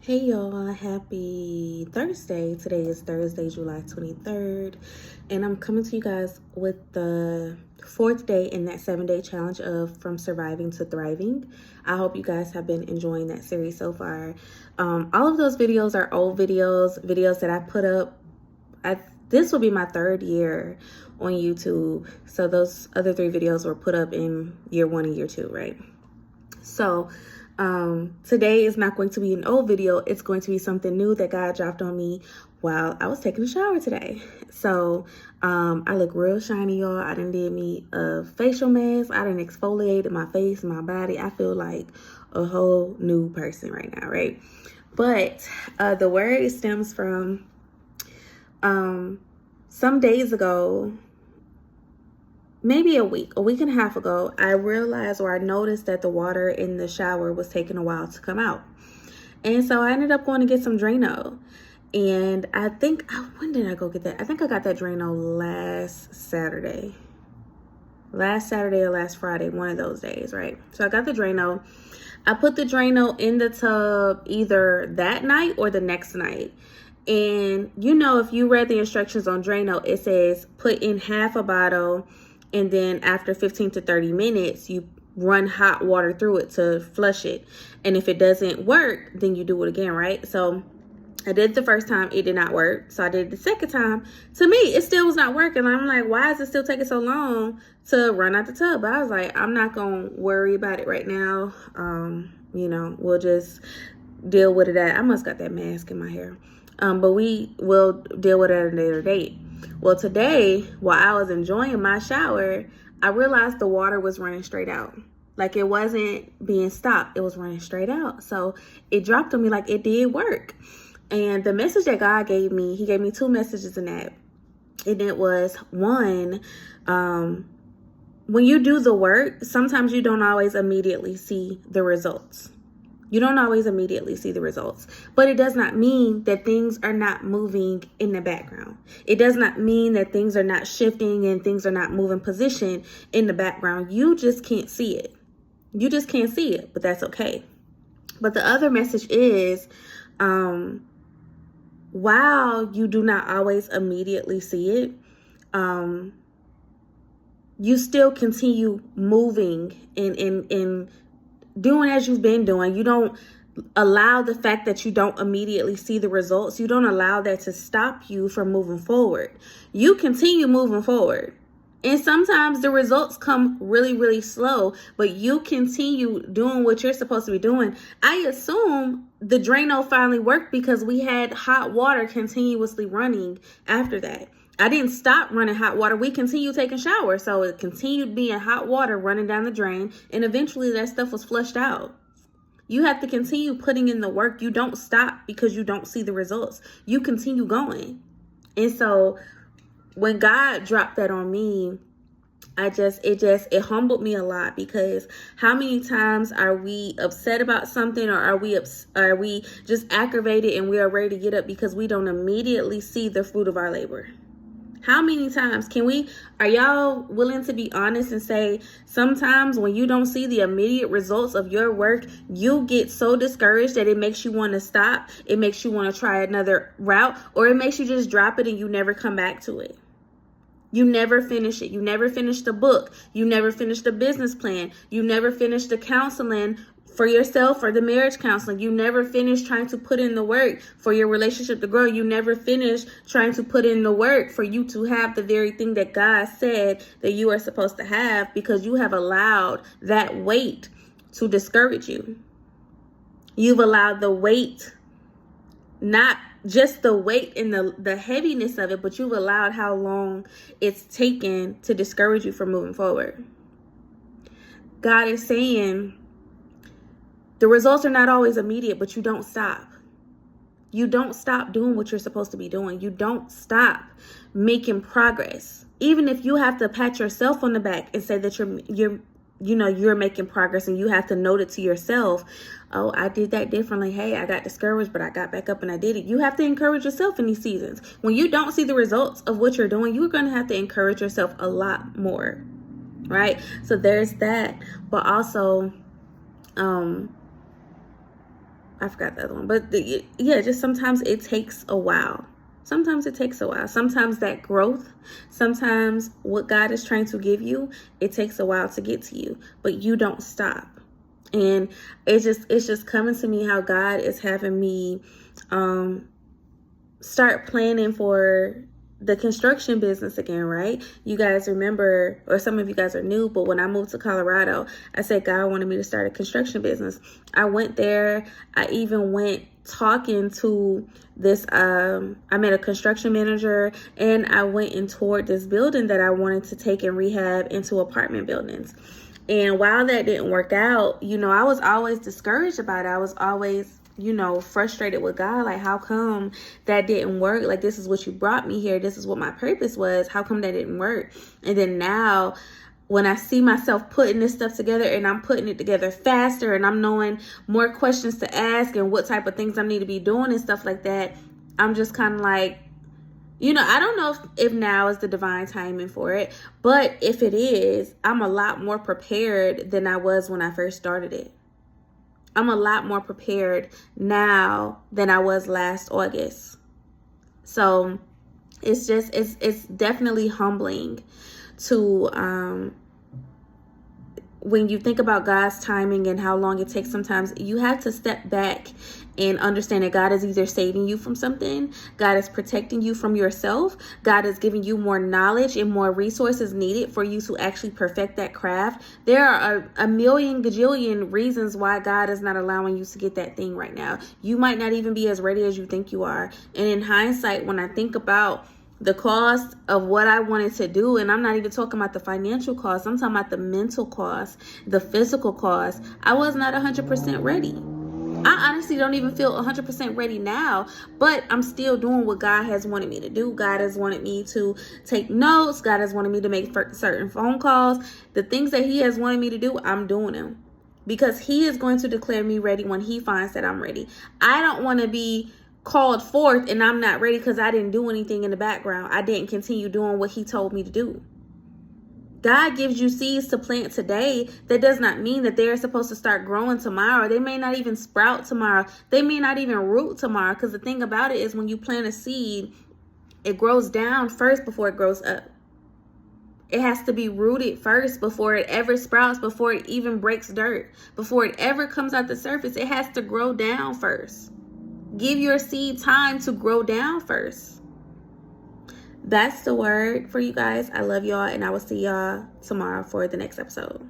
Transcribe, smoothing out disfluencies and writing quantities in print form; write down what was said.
Hey y'all, happy Thursday. Today is Thursday, July 23rd, and I'm coming to you guys with the fourth day in that 7-day challenge of From Surviving to Thriving. I hope you guys have been enjoying that series so far. All of those videos are old videos that I put up. This will be my third year on YouTube, so those other 3 videos were put up in year 1 and year 2, right? So today is not going to be an old video. It's going to be something new that God dropped on me while I was taking a shower today. So I look real shiny, y'all. I done did me a facial mask. I done exfoliated my face, my body. I feel like a whole new person right now, right? But the word stems from some days ago, maybe a week and a half ago, I realized or I noticed that the water in the shower was taking a while to come out. And so I ended up going to get some Drano. And I think, when did I go get that? I think I got that Drano last Saturday or last Friday, one of those days, right? So I got the Drano. I put the Drano in the tub either that night or the next night. And you know, if you read the instructions on Drano, it says put in half a bottle, and then after 15 to 30 minutes, you run hot water through it to flush it. And if it doesn't work, then you do it again, right? So I did the first time, it did not work. So I did the second time. To me, it still was not working. I'm like, why is it still taking so long to run out the tub? But I was like, I'm not going to worry about it right now. We'll just deal with it I must got that mask in my hair. But we will deal with it at a later date. Well, today, while I was enjoying my shower, I realized the water was running straight out. Like it wasn't being stopped. It was running straight out. So it dropped on me like it did work. And the message that God gave me, he gave me 2 messages in that. And it was, one, when you do the work, sometimes you don't always immediately see the results. You don't always immediately see the results, but it does not mean that things are not moving in the background. It does not mean that things are not shifting and things are not moving position in the background. You just can't see it. You just can't see it, but that's okay. But the other message is, while you do not always immediately see it, you still continue moving and doing as you've been doing. You don't allow the fact that you don't immediately see the results. You don't allow that to stop you from moving forward. You continue moving forward. And sometimes the results come really, really slow, but you continue doing what you're supposed to be doing. I assume the Drano finally worked because we had hot water continuously running after that. I didn't stop running hot water. We continued taking showers. So it continued being hot water running down the drain. And eventually that stuff was flushed out. You have to continue putting in the work. You don't stop because you don't see the results. You continue going. And so when God dropped that on me, it humbled me a lot, because how many times are we upset about something, or are we just aggravated and we are ready to get up because we don't immediately see the fruit of our labor? How many times are y'all willing to be honest and say, sometimes when you don't see the immediate results of your work, you get so discouraged that it makes you want to stop. It makes you want to try another route, or it makes you just drop it and you never come back to it. You never finish it. You never finish the book. You never finish the business plan. You never finish the counseling for yourself or the marriage counseling. You never finish trying to put in the work for your relationship to grow. You never finish trying to put in the work for you to have the very thing that God said that you are supposed to have, because you have allowed that weight to discourage you. You've allowed the weight, not just the weight and the heaviness of it, but you've allowed how long it's taken to discourage you from moving forward. God is saying, the results are not always immediate, but you don't stop. You don't stop doing what you're supposed to be doing. You don't stop making progress. Even if you have to pat yourself on the back and say that you're making progress, and you have to note it to yourself. Oh, I did that differently. Hey, I got discouraged, but I got back up and I did it. You have to encourage yourself in these seasons. When you don't see the results of what you're doing, you're going to have to encourage yourself a lot more, right? So there's that. But also, I forgot the other one. But yeah, just sometimes it takes a while. Sometimes it takes a while. Sometimes that growth, sometimes what God is trying to give you, it takes a while to get to you. But you don't stop. And it's just coming to me how God is having me start planning for the construction business again, right? You guys remember, or some of you guys are new, but when I moved to Colorado, I said God wanted me to start a construction business. I went there. I even went talking to this, I met a construction manager, and I went and toured this building that I wanted to take and rehab into apartment buildings. And while that didn't work out, I was always discouraged about it. I was always frustrated with God. Like, how come that didn't work? Like, this is what you brought me here. This is what my purpose was. How come that didn't work? And then now, when I see myself putting this stuff together and I'm putting it together faster and I'm knowing more questions to ask and what type of things I need to be doing and stuff like that, I'm just kind of like, I don't know if now is the divine timing for it, but if it is, I'm a lot more prepared than I was when I first started it. I'm a lot more prepared now than I was last August. So it's definitely humbling to, when you think about God's timing and how long it takes, sometimes you have to step back and understand that God is either saving you from something, God is protecting you from yourself, God is giving you more knowledge and more resources needed for you to actually perfect that craft. There are a million gajillion reasons why God is not allowing you to get that thing right now. You might not even be as ready as you think you are. And in hindsight, when I think about the cost of what I wanted to do, and I'm not even talking about the financial cost, I'm talking about the mental cost, the physical cost, I was not 100% ready. I honestly don't even feel 100% ready now, but I'm still doing what God has wanted me to do. God has wanted me to take notes. God has wanted me to make certain phone calls. The things that He has wanted me to do, I'm doing them because He is going to declare me ready when He finds that I'm ready. I don't want to be called forth and I'm not ready because I didn't do anything in the background. I didn't continue doing what He told me to do. God gives you seeds to plant today. That does not mean that they're supposed to start growing tomorrow. They may not even sprout tomorrow. They may not even root tomorrow. Because the thing about it is when you plant a seed, it grows down first before it grows up. It has to be rooted first before it ever sprouts, before it even breaks dirt, before it ever comes out the surface. It has to grow down first. Give your seed time to grow down first. That's the word for you guys. I love y'all, and I will see y'all tomorrow for the next episode.